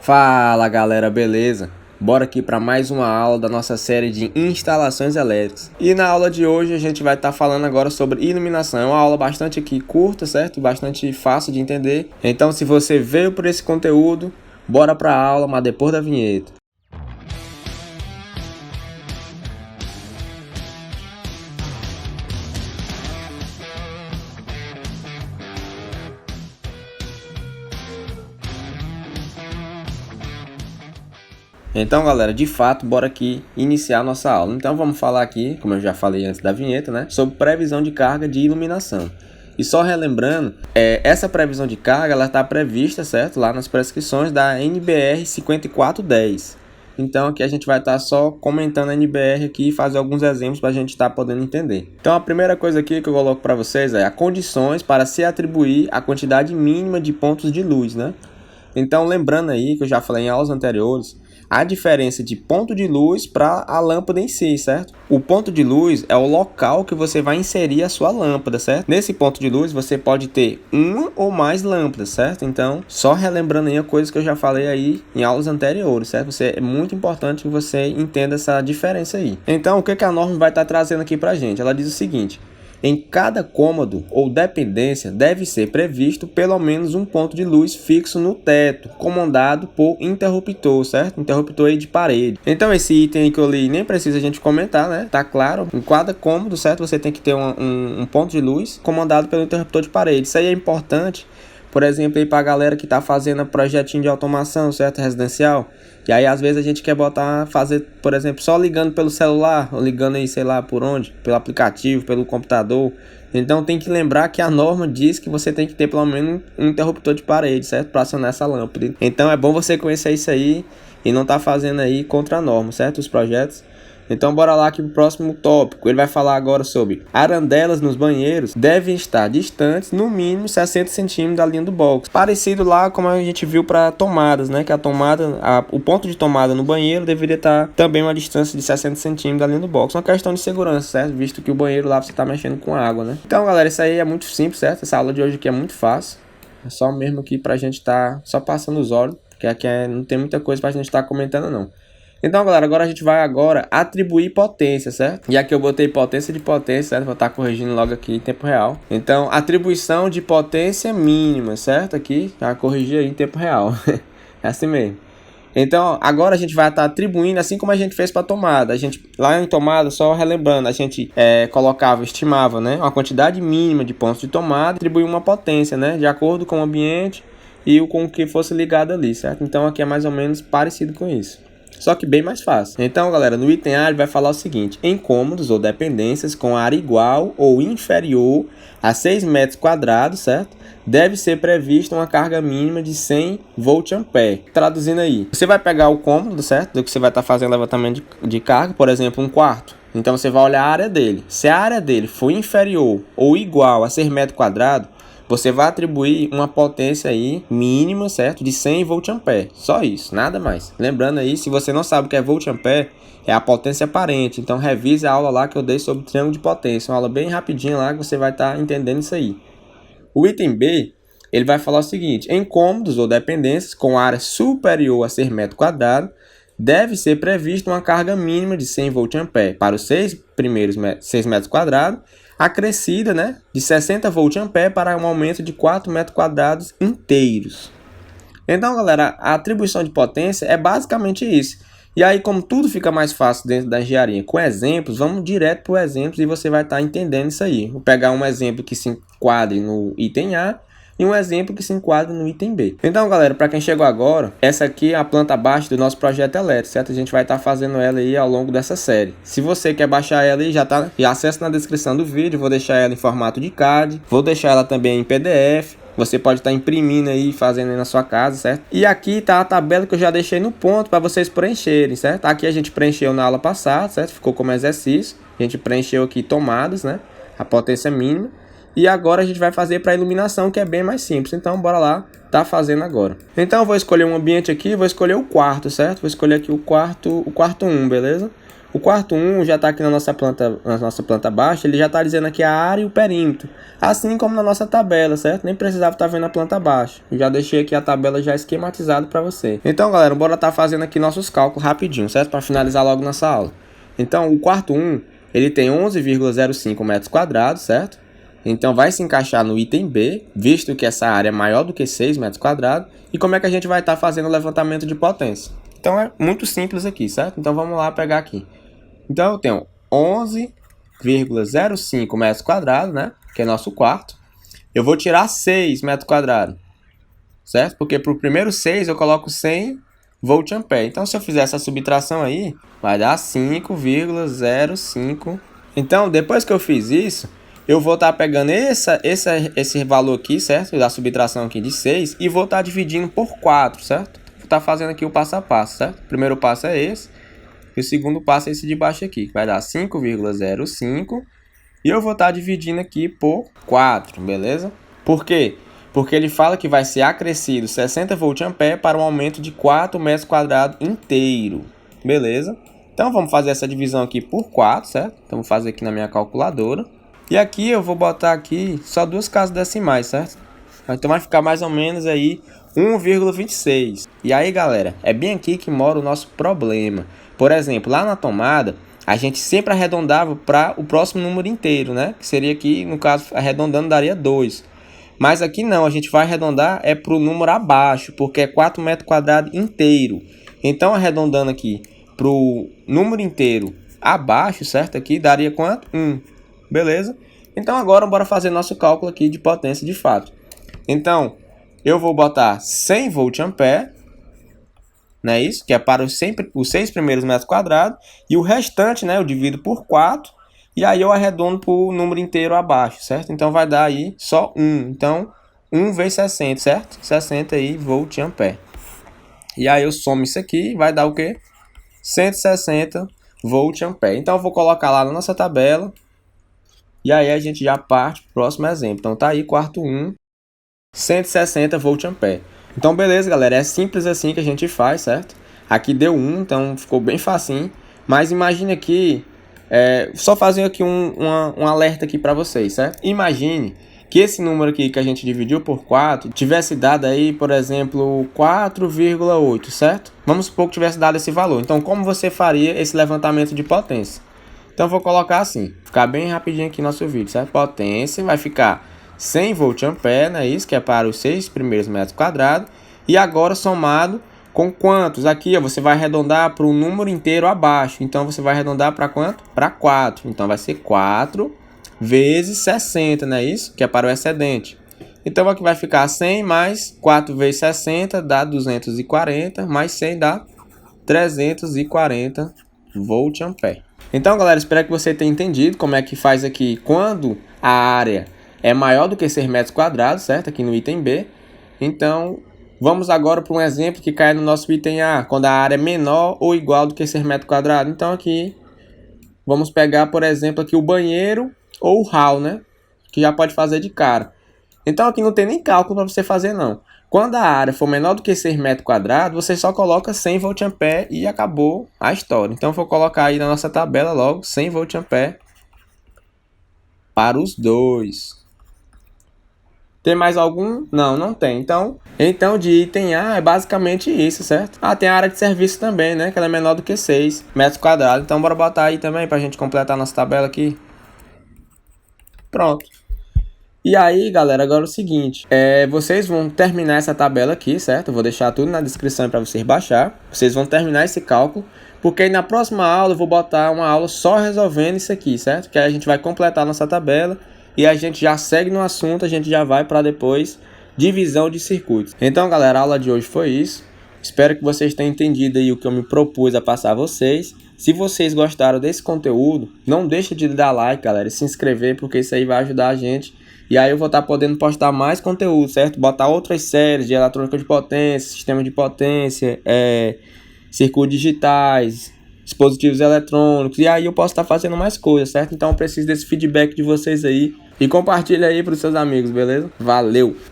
Fala galera, beleza? Bora aqui para mais uma aula da nossa série de instalações elétricas. E na aula de hoje a gente vai estar falando agora sobre iluminação. É uma aula bastante aqui curta, certo? Bastante fácil de entender. Então se você veio por esse conteúdo, bora para a aula, mas depois da vinheta. Então galera, de fato, bora aqui iniciar a nossa aula. Então vamos falar aqui, como eu já falei antes da vinheta, né, sobre previsão de carga de iluminação. E só relembrando, essa previsão de carga ela está prevista, certo, lá nas prescrições da NBR 5410. Então aqui a gente vai estar só comentando a NBR aqui e fazer alguns exemplos para a gente estar podendo entender. Então a primeira coisa aqui que eu coloco para vocês é as condições para se atribuir a quantidade mínima de pontos de luz, né? Então lembrando aí que eu já falei em aulas anteriores, a diferença de ponto de luz para a lâmpada em si, certo? O ponto de luz é o local que você vai inserir a sua lâmpada, certo? Nesse ponto de luz você pode ter uma ou mais lâmpadas, certo? Então, só relembrando aí a coisa que eu já falei aí em aulas anteriores, certo? É muito importante que você entenda essa diferença aí. Então, o que a norma vai estar trazendo aqui pra gente? Ela diz o seguinte: em cada cômodo ou dependência deve ser previsto pelo menos um ponto de luz fixo no teto, comandado por interruptor, certo? Interruptor aí de parede. Então esse item aí que eu li nem precisa a gente comentar, né? Tá claro, em cada cômodo, certo? Você tem que ter um ponto de luz comandado pelo interruptor de parede. Isso aí é importante, por exemplo, aí para a galera que tá fazendo projetinho de automação, certo? Residencial. E aí às vezes a gente quer fazer, por exemplo, só ligando pelo celular, ou ligando aí, sei lá por onde, pelo aplicativo, pelo computador. Então tem que lembrar que a norma diz que você tem que ter pelo menos um interruptor de parede, certo? Para acionar essa lâmpada. Então é bom você conhecer isso aí e não tá fazendo aí contra a norma, certo? Os projetos. Então bora lá aqui pro próximo tópico. Ele vai falar agora sobre arandelas nos banheiros devem estar distantes no mínimo 60 centímetros da linha do box. Parecido lá como a gente viu para tomadas, né? Que a tomada, o ponto de tomada no banheiro deveria estar também uma distância de 60 centímetros da linha do box. Uma questão de segurança, certo? Visto que o banheiro lá você tá mexendo com água, né? Então galera, isso aí é muito simples, certo? Essa aula de hoje aqui é muito fácil. É só mesmo aqui pra gente tá só passando os olhos, porque aqui não tem muita coisa pra gente estar comentando não. Então, galera, agora a gente vai atribuir potência, certo? E aqui eu botei potência de potência, certo? Vou estar corrigindo logo aqui em tempo real. Então, atribuição de potência mínima, certo? Aqui, já corrigi aí em tempo real. É assim mesmo. Então, agora a gente vai estar atribuindo, assim como a gente fez para tomada. A gente, lá em tomada, só relembrando, a gente estimava, né? Uma quantidade mínima de pontos de tomada, atribuir uma potência, né? De acordo com o ambiente e com o que fosse ligado ali, certo? Então, aqui é mais ou menos parecido com isso. Só que bem mais fácil. Então, galera, no item A ele vai falar o seguinte: em cômodos ou dependências com área igual ou inferior a 6 metros quadrados, certo? Deve ser prevista uma carga mínima de 100 volt-ampere. Traduzindo aí, você vai pegar o cômodo, certo? Do que você vai estar fazendo levantamento de carga, por exemplo, um quarto. Então, você vai olhar a área dele. Se a área dele for inferior ou igual a 6 metros quadrados, você vai atribuir uma potência aí mínima, certo? De 100 volt-ampere. Só isso, nada mais. Lembrando aí, se você não sabe o que é volt-ampere, é a potência aparente. Então revise a aula lá que eu dei sobre triângulo de potência. Uma aula bem rapidinha lá que você vai estar entendendo isso aí. O item B, ele vai falar o seguinte: em cômodos ou dependências com área superior a 6 metros quadrados, deve ser prevista uma carga mínima de 100 volt-ampere para os 6 metros quadrados, acrescida, né, de 60 volt-ampere para um aumento de 4 metros quadrados inteiros. Então, galera, a atribuição de potência é basicamente isso. E aí, como tudo fica mais fácil dentro da engenharia com exemplos, vamos direto para o exemplo e você vai estar entendendo isso aí. Vou pegar um exemplo que se enquadre no item A e um exemplo que se enquadra no item B. Então, galera, para quem chegou agora, essa aqui é a planta baixa do nosso projeto elétrico, certo? A gente vai estar fazendo ela aí ao longo dessa série. Se você quer baixar ela aí, já acessa na descrição do vídeo, vou deixar ela em formato de CAD, vou deixar ela também em PDF. Você pode estar imprimindo aí, fazendo aí na sua casa, certo? E aqui tá a tabela que eu já deixei no ponto para vocês preencherem, certo? Aqui a gente preencheu na aula passada, certo? Ficou como exercício. A gente preencheu aqui tomadas, né? A potência mínima. E agora a gente vai fazer para iluminação, que é bem mais simples. Então, bora lá, tá fazendo agora. Então, eu vou escolher um ambiente aqui, vou escolher o quarto, certo? Vou escolher aqui o quarto 1, beleza? O quarto 1 já está aqui na nossa planta baixa, ele já está dizendo aqui a área e o perímetro. Assim como na nossa tabela, certo? Nem precisava estar vendo a planta baixa. Eu já deixei aqui a tabela já esquematizada para você. Então, galera, bora estar fazendo aqui nossos cálculos rapidinho, certo? Para finalizar logo nossa aula. Então, o quarto 1, ele tem 11,05 metros quadrados, certo? Então, vai se encaixar no item B, visto que essa área é maior do que 6 metros quadrados. E como é que a gente vai estar fazendo o levantamento de potência? Então, é muito simples aqui, certo? Então, vamos lá pegar aqui. Então, eu tenho 11,05 metros quadrados, né? Que é nosso quarto. Eu vou tirar 6 metros quadrados, certo? Porque para o primeiro 6 eu coloco 100 volt-ampere. Então, se eu fizer essa subtração aí, vai dar 5,05. Então, depois que eu fiz isso, eu vou estar pegando esse valor aqui, certo? Da subtração aqui de 6 e vou estar dividindo por 4, certo? Vou estar fazendo aqui o passo a passo, certo? O primeiro passo é esse. E o segundo passo é esse de baixo aqui, que vai dar 5,05. E eu vou estar dividindo aqui por 4, beleza? Por quê? Porque ele fala que vai ser acrescido 60 volt-ampere para um aumento de 4 metros quadrados inteiro, beleza? Então vamos fazer essa divisão aqui por 4, certo? Então vou fazer aqui na minha calculadora. E aqui eu vou botar aqui só duas casas decimais, certo? Então vai ficar mais ou menos aí 1,26. E aí, galera, é bem aqui que mora o nosso problema. Por exemplo, lá na tomada, a gente sempre arredondava para o próximo número inteiro, né? Que seria aqui, no caso, arredondando daria 2. Mas aqui não, a gente vai arredondar para o número abaixo, porque é 4 metros quadrados inteiro. Então, arredondando aqui para o número inteiro abaixo, certo? Aqui daria quanto? 1. Beleza? Então, agora, bora fazer nosso cálculo aqui de potência de fato. Então, eu vou botar 100 volt-ampere, não é isso? Que é para os 6 primeiros metros quadrados. E o restante, né, eu divido por 4. E aí eu arredondo para o número inteiro abaixo, certo? Então vai dar aí só 1. Então, 1 vezes 60, certo? 60 aí volt-ampere. E aí eu somo isso aqui, vai dar o quê? 160 volt-ampere. Então eu vou colocar lá na nossa tabela. E aí a gente já parte para o próximo exemplo. Então tá aí, quarto 1, 160 volt-ampere. Então beleza, galera, é simples assim que a gente faz, certo? Aqui deu 1, então ficou bem facinho. Mas imagine aqui, só fazer aqui um alerta aqui para vocês, certo? Imagine que esse número aqui que a gente dividiu por 4 tivesse dado aí, por exemplo, 4,8, certo? Vamos supor que tivesse dado esse valor. Então como você faria esse levantamento de potência? Então eu vou colocar assim, ficar bem rapidinho aqui no nosso vídeo, certo? Potência vai ficar 100 volt-ampere, né? Isso que é para os 6 primeiros metros quadrados. E agora somado com quantos? Aqui ó, você vai arredondar para o número inteiro abaixo. Então você vai arredondar para quanto? Para 4. Então vai ser 4 vezes 60, né? Isso que é para o excedente. Então aqui vai ficar 100 mais 4 vezes 60 dá 240, mais 100 dá 340 volt-ampere. Então, galera, espero que você tenha entendido como é que faz aqui quando a área é maior do que 6 metros quadrados, certo? Aqui no item B. Então, vamos agora para um exemplo que cai no nosso item A, quando a área é menor ou igual do que 6 metros quadrados. Então, aqui, vamos pegar, por exemplo, aqui o banheiro ou o hall, né? Que já pode fazer de cara. Então, aqui não tem nem cálculo para você fazer, não. Quando a área for menor do que 6 metros quadrados, você só coloca 100 volt-ampere e acabou a história. Então, eu vou colocar aí na nossa tabela logo 100 volt-ampere para os dois. Tem mais algum? Não, não tem. Então de item A é basicamente isso, certo? Ah, tem a área de serviço também, né? Que ela é menor do que 6 metros quadrados. Então, bora botar aí também para a gente completar a nossa tabela aqui. Pronto. E aí, galera, agora é o seguinte, vocês vão terminar essa tabela aqui, certo? Eu vou deixar tudo na descrição para vocês baixar. Vocês vão terminar esse cálculo, porque aí na próxima aula eu vou botar uma aula só resolvendo isso aqui, certo? Que aí a gente vai completar a nossa tabela e a gente já segue no assunto, a gente já vai para depois divisão de circuitos. Então, galera, a aula de hoje foi isso. Espero que vocês tenham entendido aí o que eu me propus a passar a vocês. Se vocês gostaram desse conteúdo, não deixe de dar like, galera, e se inscrever, porque isso aí vai ajudar a gente. E aí eu vou estar podendo postar mais conteúdo, certo? Botar outras séries de eletrônica de potência, sistema de potência, circuitos digitais, dispositivos eletrônicos. E aí eu posso estar fazendo mais coisas, certo? Então eu preciso desse feedback de vocês aí. E compartilha aí para os seus amigos, beleza? Valeu!